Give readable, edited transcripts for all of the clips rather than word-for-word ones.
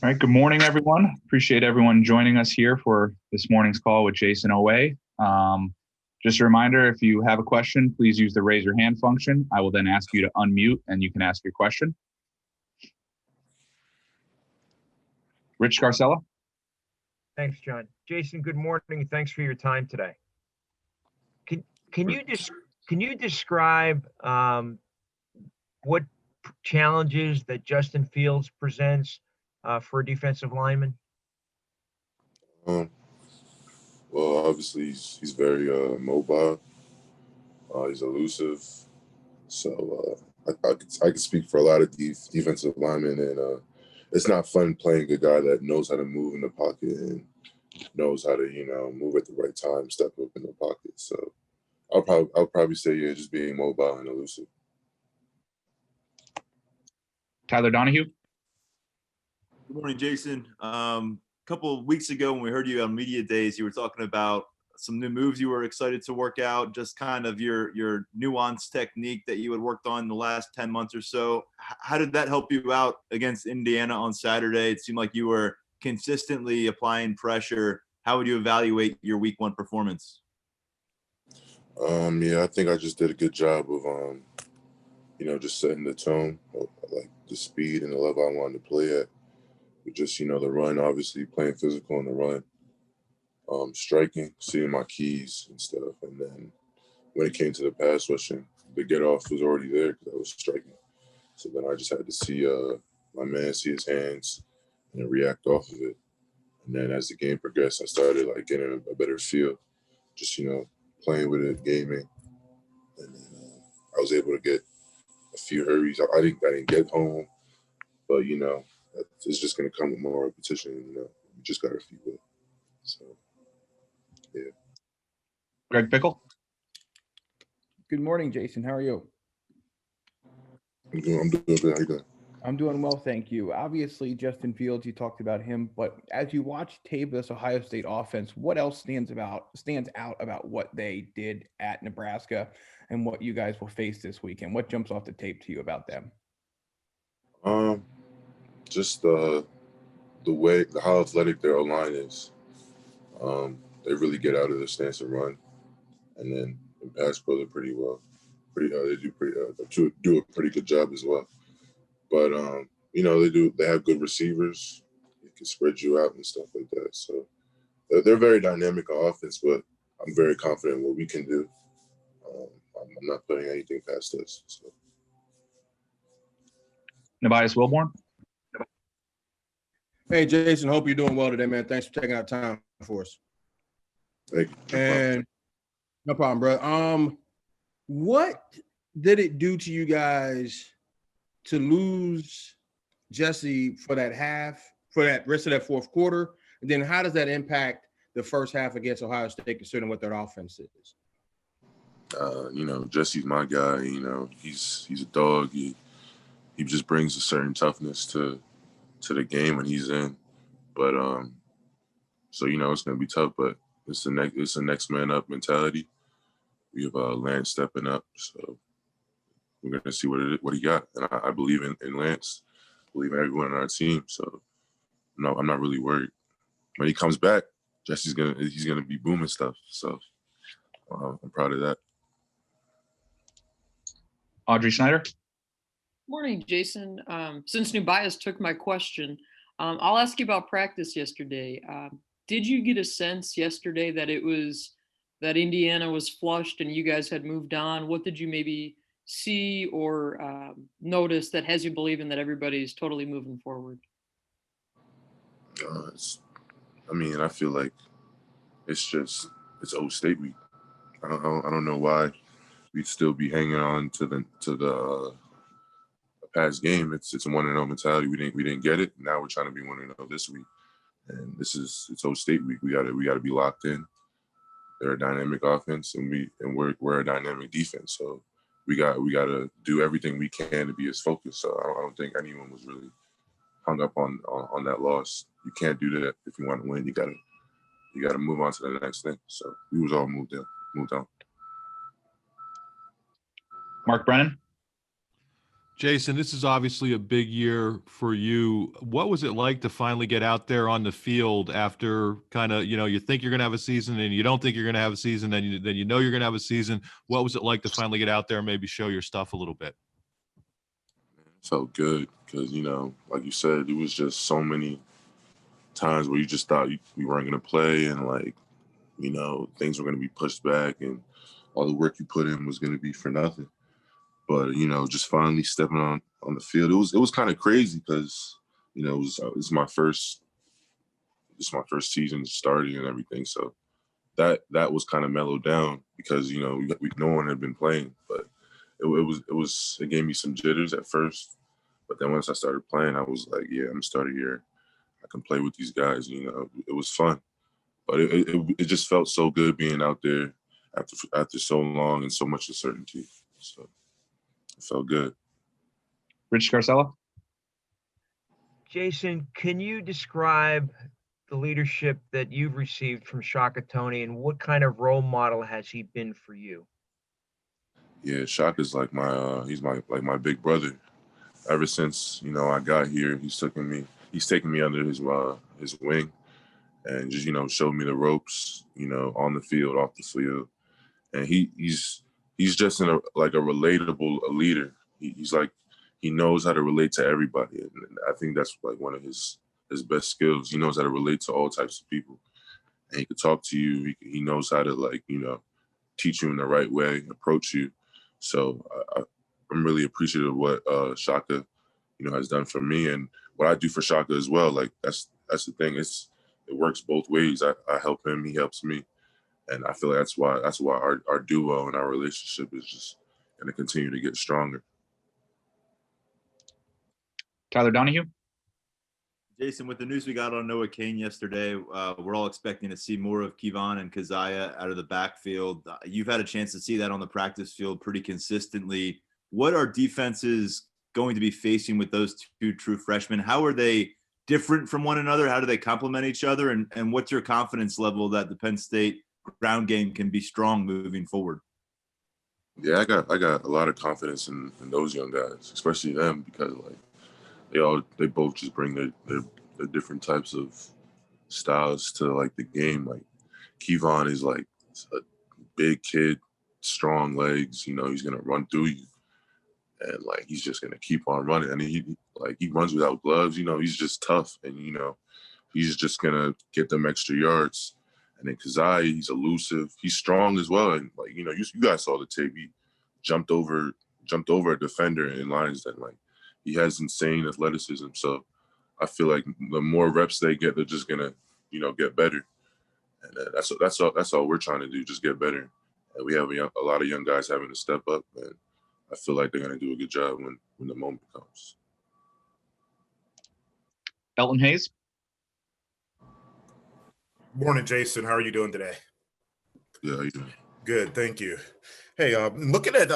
All right, good morning, everyone. Appreciate everyone joining us here for this morning's call with Jayson Oweh. Just a reminder, if you have a question, please use the raise your hand function. I will then ask you to unmute and you can ask your question. Rich Scarcella. Thanks, John. Jayson, good morning. Thanks for your time today. Can you describe what challenges that Justin Fields presents for a defensive lineman? Well, obviously he's very mobile. He's elusive. So I could speak for a lot of defensive linemen, and it's not fun playing a guy that knows how to move in the pocket and knows how to move at the right time, step up in the pocket. So I'll probably say just being mobile and elusive. Tyler Donahue. Good morning, Jayson. A couple of weeks ago when we heard you on media days, you were talking about some new moves you were excited to work out, just kind of your nuanced technique that you had worked on in the last 10 months or so. How did that help you out against Indiana on Saturday? It seemed like you were consistently applying pressure. How would you evaluate your week one performance? Yeah, I think I just did a good job of just setting the tone, like the speed and the level I wanted to play at. With just, the run, obviously playing physical in the run, striking, seeing my keys and stuff. And then when it came to the pass rushing, the get off was already there because I was striking. So then I just had to see my man see his hands and react off of it. And then as the game progressed, I started getting a better feel, just, playing with it, gaming. And then I was able to get a few hurries. I didn't get home, but it's just gonna come with more repetition. You just gotta feel it. So, yeah. Greg Pickle. Good morning, Jayson. How are you? I'm doing good. How you doing? I'm doing well, thank you. Obviously, Justin Fields, you talked about him, but as you watch tape of this Ohio State offense, what else stands out about what they did at Nebraska and what you guys will face this weekend? What jumps off the tape to you about them? Just how athletic their O-line is. They really get out of their stance and run, and then in pass pro they're pretty well. They do a pretty good job as well. But they have good receivers. They can spread you out and stuff like that. So they're very dynamic on offense, but I'm very confident in what we can do. I'm not putting anything past us. So. Nebias Wilborn. Hey, Jayson, hope you're doing well today, man. Thanks for taking out time for us. Thank you. And no problem, bro. What did it do to you guys to lose Jesse for that rest of that fourth quarter? And then how does that impact the first half against Ohio State, considering what their offense is? Jesse's my guy. He's a dog. He just brings a certain toughness to the game when he's in. But so it's gonna be tough, but it's the next man up mentality. We have Lance stepping up, so we're gonna see what he got. And I believe in Lance, believe in everyone on our team. So no, I'm not really worried. When he comes back, he's gonna be booming stuff. So I'm proud of that. Audrey Snyder. Morning, Jayson. Since Nebias took my question, I'll ask you about practice yesterday. Did you get a sense yesterday that Indiana was flushed and you guys had moved on? What did you maybe see or notice that has you believing that everybody's totally moving forward? I feel like it's Oweh State week. I don't know why we'd still be hanging on to the past game. It's a 1-0 mentality. We didn't get it. Now we're trying to be 1-0 this week, and it's Oweh State week. We gotta be locked in. They're a dynamic offense, and we're a dynamic defense. So we gotta do everything we can to be as focused. So I don't think anyone was really hung up on that loss. You can't do that if you want to win. You gotta move on to the next thing. So we was all moved on. Mark Brennan. Jayson, this is obviously a big year for you. What was it like to finally get out there on the field after kind of, you think you're going to have a season and you don't think you're going to have a season, then you know you're going to have a season. What was it like to finally get out there and maybe show your stuff a little bit? Felt good because, like you said, it was just so many times where you just thought we weren't going to play and, like, things were going to be pushed back and all the work you put in was going to be for nothing. But, just finally stepping on the field, it was kind of crazy because, it's my first season starting and everything. So that was kind of mellowed down because, no one had been playing, but it gave me some jitters at first. But then once I started playing, I was like, yeah, I'm starting here. I can play with these guys. It was fun. But it just felt so good being out there after so long and so much uncertainty. So it felt good. Rich Scarcella? Jayson, can you describe the leadership that you've received from Shaka Toney and what kind of role model has he been for you? Yeah, Shaka's like he's my big brother. Ever since I got here, he's taken me under his wing and just showed me the ropes on the field, off the field, and he's just a relatable leader. He's like he knows how to relate to everybody, and I think that's like one of his best skills. He knows how to relate to all types of people, and he could talk to you. He knows how to teach you in the right way, approach you. So I'm really appreciative of what Shaka has done for me and what I do for Shaka as well. Like that's the thing. It works both ways. I help him, he helps me, and I feel like that's why our duo and our relationship is just going to continue to get stronger. Tyler Donahue? Jayson, with the news we got on Noah Cain yesterday, we're all expecting to see more of Kevon and Keziah out of the backfield. You've had a chance to see that on the practice field pretty consistently. What are defenses going to be facing with those two true freshmen? How are they different from one another? How do they complement each other? And what's your confidence level that the Penn State ground game can be strong moving forward? Yeah, I got a lot of confidence in those young guys, especially them, because they both just bring their different types of styles to like the game. Like Kevon is like a big kid, strong legs. He's gonna run through you, and like he's just gonna keep on running. And he runs without gloves. He's just tough, and he's just gonna get them extra yards. And then Keziah, he's elusive. He's strong as well. And like you guys saw the tape. He jumped over a defender in lines that like. He has insane athleticism, so I feel like the more reps they get, they're just gonna, get better. And that's all we're trying to do, just get better. And we have a lot of young guys having to step up, and I feel like they're gonna do a good job when the moment comes. Elton Hayes? Morning, Jayson. How are you doing today? Yeah, how you doing? Good, thank you. Hey, looking at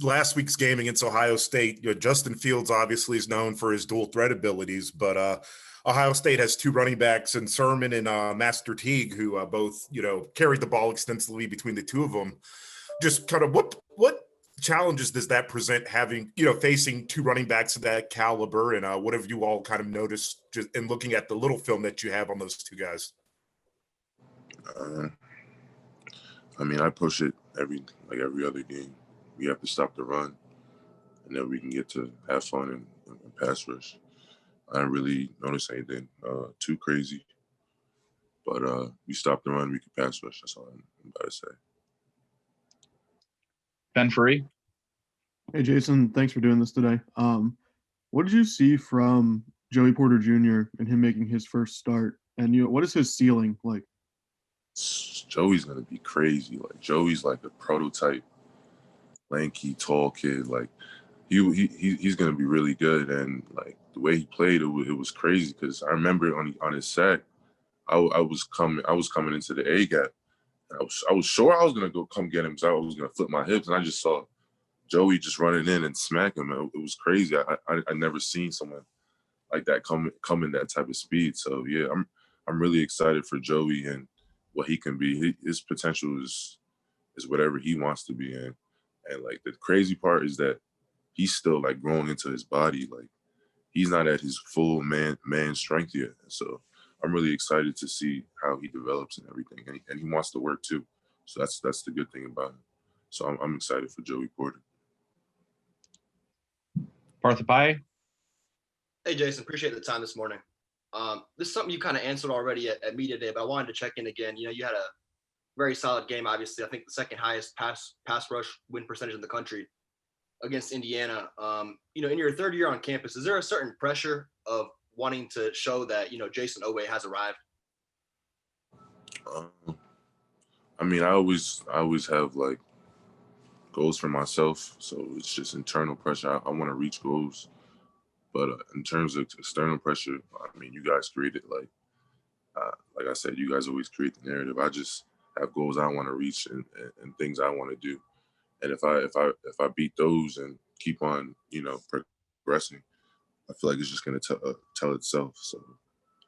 last week's game against Ohio State, Justin Fields obviously is known for his dual threat abilities, but Ohio State has two running backs in Sermon and Master Teague, who both, carried the ball extensively between the two of them. Just kind of what challenges does that present having, facing two running backs of that caliber, and what have you all kind of noticed just in looking at the little film that you have on those two guys? I push it every other game. We have to stop the run, and then we can get to have fun and pass rush. I didn't really notice anything too crazy, but we stop the run, we can pass rush. That's all I'm about to say. Ben Furry? Hey, Jayson, thanks for doing this today. What did you see from Joey Porter Jr. and him making his first start? And what is his ceiling like? Joey's gonna be crazy. Like Joey's like a prototype, lanky, tall kid. Like he's gonna be really good. And like the way he played, it was crazy. Because I remember on his sack, I was coming into the A gap. And I was sure I was gonna come get him because I was gonna flip my hips, and I just saw Joey just running in and smack him. It was crazy. I never seen someone like that come in that type of speed. So yeah, I'm really excited for Joey and what he can be. His potential is whatever he wants to be in. And like the crazy part is that he's still like growing into his body. Like he's not at his full man strength yet. So I'm really excited to see how he develops and everything, and he wants to work too. So that's the good thing about him. So I'm excited for Joey Porter. Partha. Hey, Jason, appreciate the time this morning. This is something you kind of answered already at Media Day, but I wanted to check in again. You know, you had a very solid game, obviously. I think the second highest pass rush win percentage in the country against Indiana. You know, in your third year on campus, is there a certain pressure of wanting to show that, you know, Jayson Oweh has arrived? I mean, I always have like goals for myself, so it's just internal pressure. I want to reach goals, but in terms of external pressure, I mean, you guys created like I said, you guys always create the narrative. I just have goals I want to reach and things I want to do, and if I beat those and keep on, you know, progressing, I feel like it's just gonna tell itself. So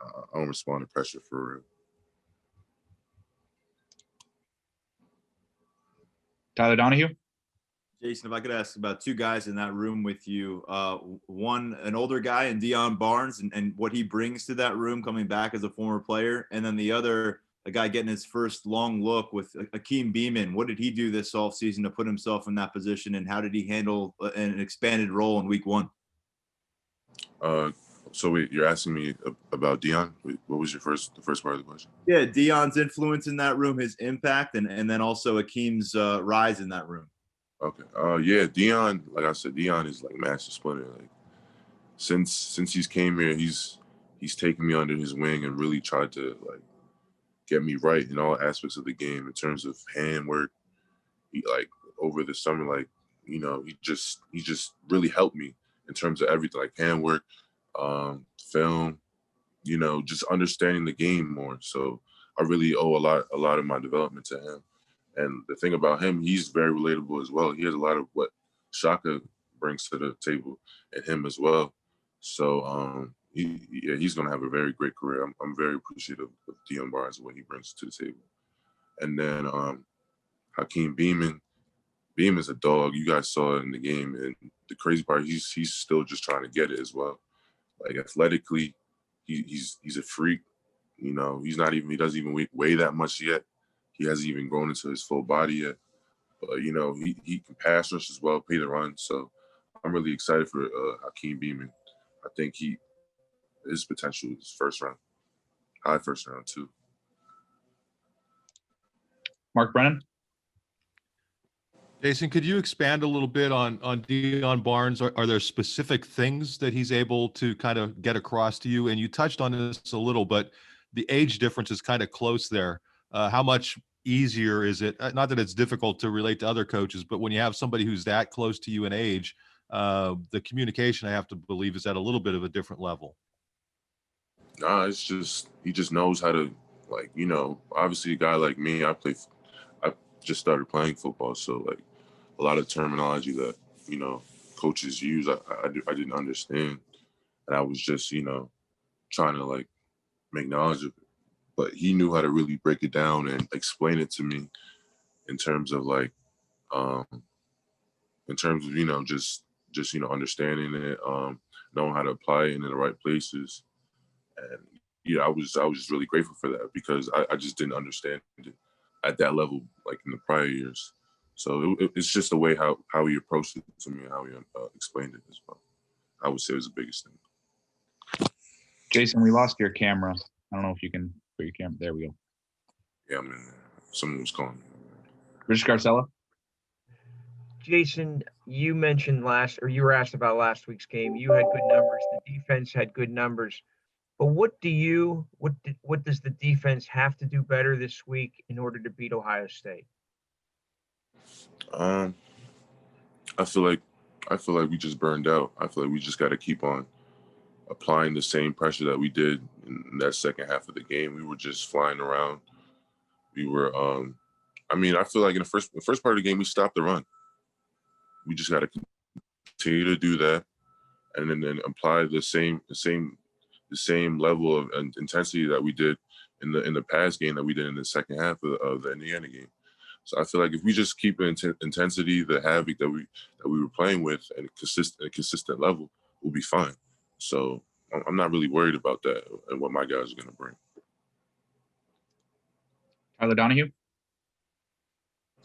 I don't respond to pressure for real. Tyler Donahue. Jayson, if I could ask about two guys in that room with you, one, an older guy in Deion Barnes and what he brings to that room coming back as a former player. And then the other, a guy getting his first long look with Akeem Beamon. What did he do this offseason to put himself in that position, and how did he handle an expanded role in week one? So wait, you're asking me about Deion? What was the first part of the question? Yeah, Deion's influence in that room, his impact, and then also Akeem's rise in that room. Okay. Yeah, Deion, like I said, Deion is like master splinter. Like since he's came here, he's taken me under his wing and really tried to like get me right in all aspects of the game in terms of handwork. He, like over the summer, like, you know, he just really helped me in terms of everything, like handwork, film, you know, just understanding the game more. So I really owe a lot of my development to him. And the thing about him, he's very relatable as well. He has a lot of what Shaka brings to the table and him as well. So he's going to have a very great career. I'm very appreciative of Deion Barnes and what he brings to the table. And then Hakeem Beamon. Beamon's a dog. You guys saw it in the game. And the crazy part, he's still just trying to get it as well. Like athletically, he's a freak. You know, he doesn't even weigh that much yet. He hasn't even grown into his full body yet. But, you know, he can pass rush as well, pay the run. So I'm really excited for Hakeem Beamon. I think his potential is first round, high first round too. Mark Brennan. Jayson, could you expand a little bit on Deion Barnes? Are there specific things that he's able to kind of get across to you? And you touched on this a little, but the age difference is kind of close there. How much easier is it? Not that it's difficult to relate to other coaches, but when you have somebody who's that close to you in age, the communication, I have to believe, is at a little bit of a different level. Nah, it's just he just knows how to, like, you know, obviously a guy like me, I just started playing football, so like a lot of terminology that, you know, coaches use, I didn't understand, and I was just, you know, trying to like make knowledge of it. But he knew how to really break it down and explain it to me in terms of like, in terms of, you know, just you know, understanding it, knowing how to apply it in the right places. And yeah, I was just really grateful for that because I just didn't understand it at that level like in the prior years. So it's just the way how he approached it to me and how he explained it as well. I would say it was the biggest thing. Jayson, we lost your camera. I don't know if you can put your camera. There we go. Yeah, I mean, someone was calling me. Rich Garcella. Jayson, you mentioned you were asked about last week's game. You had good numbers. The defense had good numbers. But what does the defense have to do better this week in order to beat Ohio State? I feel like we just burned out. I feel like we just got to keep on applying the same pressure that we did in that second half of the game. We were just flying around. We were, I mean, I feel like in the first part of the game, we stopped the run. We just got to continue to do that, and then apply the same level of intensity that we did in the past game that we did in the second half of the Indiana game. So I feel like if we just keep the intensity, the havoc that we were playing with, and a consistent level, we'll be fine. So I'm not really worried about that and what my guys are going to bring. Tyler Donahue.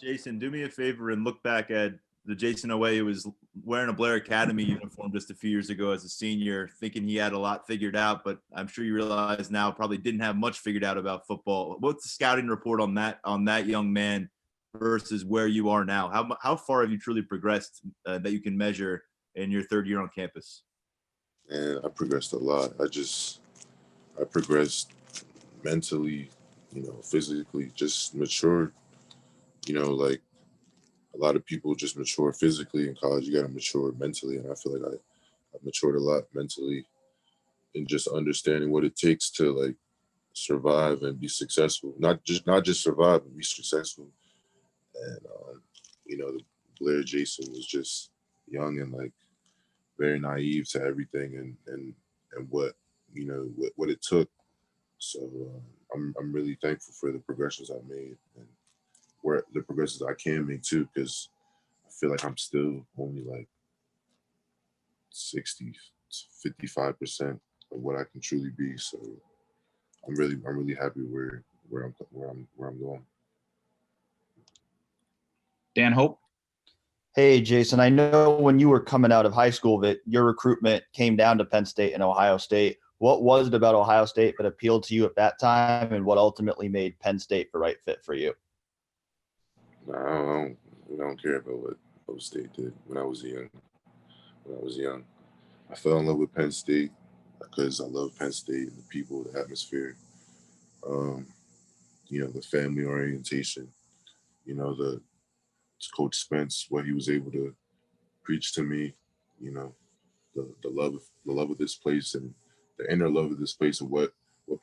Jayson, do me a favor and look back at the Jayson Oweh who was wearing a Blair Academy uniform just a few years ago as a senior, thinking he had a lot figured out, but I'm sure you realize now probably didn't have much figured out about football. What's the scouting report on that young man versus where you are now? How far have you truly progressed that you can measure in your third year on campus? And I progressed a lot. I progressed mentally, physically, just matured. Like a lot of people just mature physically in college. You got to mature mentally, and I feel like I've matured a lot mentally in just understanding what it takes to like survive and be successful. Not just survive, but be successful. And the Blair Jayson was just young and like very naive to everything and what what it took. So I'm really thankful for the progressions I made and where the progressions I can make too, because I feel like I'm still only like 55% of what I can truly be. So I'm really happy where I'm going. Dan Hope. Hey, Jayson, I know when you were coming out of high school that your recruitment came down to Penn State and Ohio State. What was it about Ohio State that appealed to you at that time, and what ultimately made Penn State the right fit for you? I don't care about what Ohio State did when I was young. I fell in love with Penn State because I love Penn State and the people, the atmosphere, the family orientation, the Coach Spence, what he was able to preach to me, the love of this place and the inner love of this place and what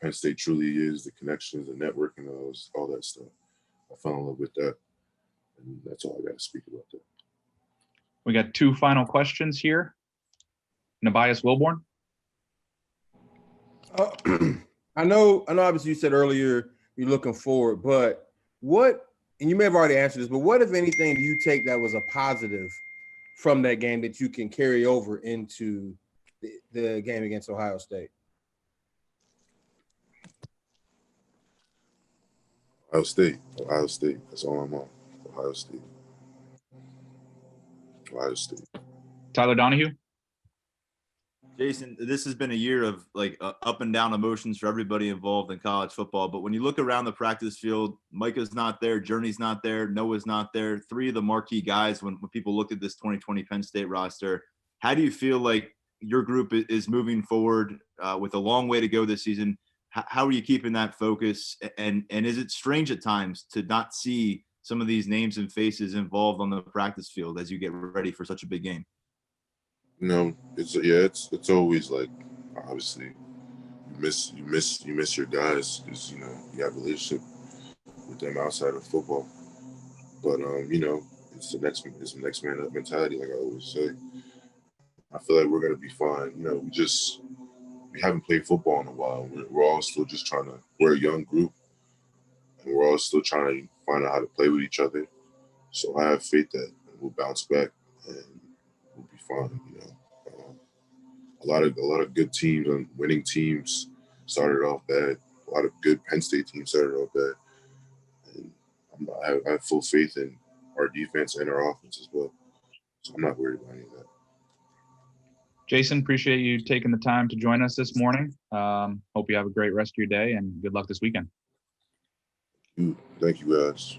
Penn State truly is, the connections, the networking, all that stuff. I fell in love with that, and that's all I got to speak about that. We got two final questions here. Nabias Wilborn. I know. Obviously, you said earlier you're looking forward, but what? And you may have already answered this, but what, if anything, do you take that was a positive from that game that you can carry over into the game against Ohio State? Ohio State. That's all I'm on. Ohio State. Tyler Donahue. Jayson, this has been a year of like up and down emotions for everybody involved in college football. But when you look around the practice field, Micah's not there, Journey's not there, Noah's not there. Three of the marquee guys when people look at this 2020 Penn State roster. How do you feel like your group is moving forward with a long way to go this season? How are you keeping that focus? And is it strange at times to not see some of these names and faces involved on the practice field as you get ready for such a big game? It's always like, obviously you miss your guys because you have a relationship with them outside of football. But it's the next man up mentality, like I always say. I feel like we're gonna be fine. We haven't played football in a while. We're all still just we're a young group, and we're all still trying to find out how to play with each other. So I have faith that we'll bounce back and we'll be fine. A lot of good teams and winning teams started off bad. A lot of good Penn State teams started off bad. And I have full faith in our defense and our offense as well. So I'm not worried about any of that. Jayson, appreciate you taking the time to join us this morning. Hope you have a great rest of your day and good luck this weekend. Thank you, guys.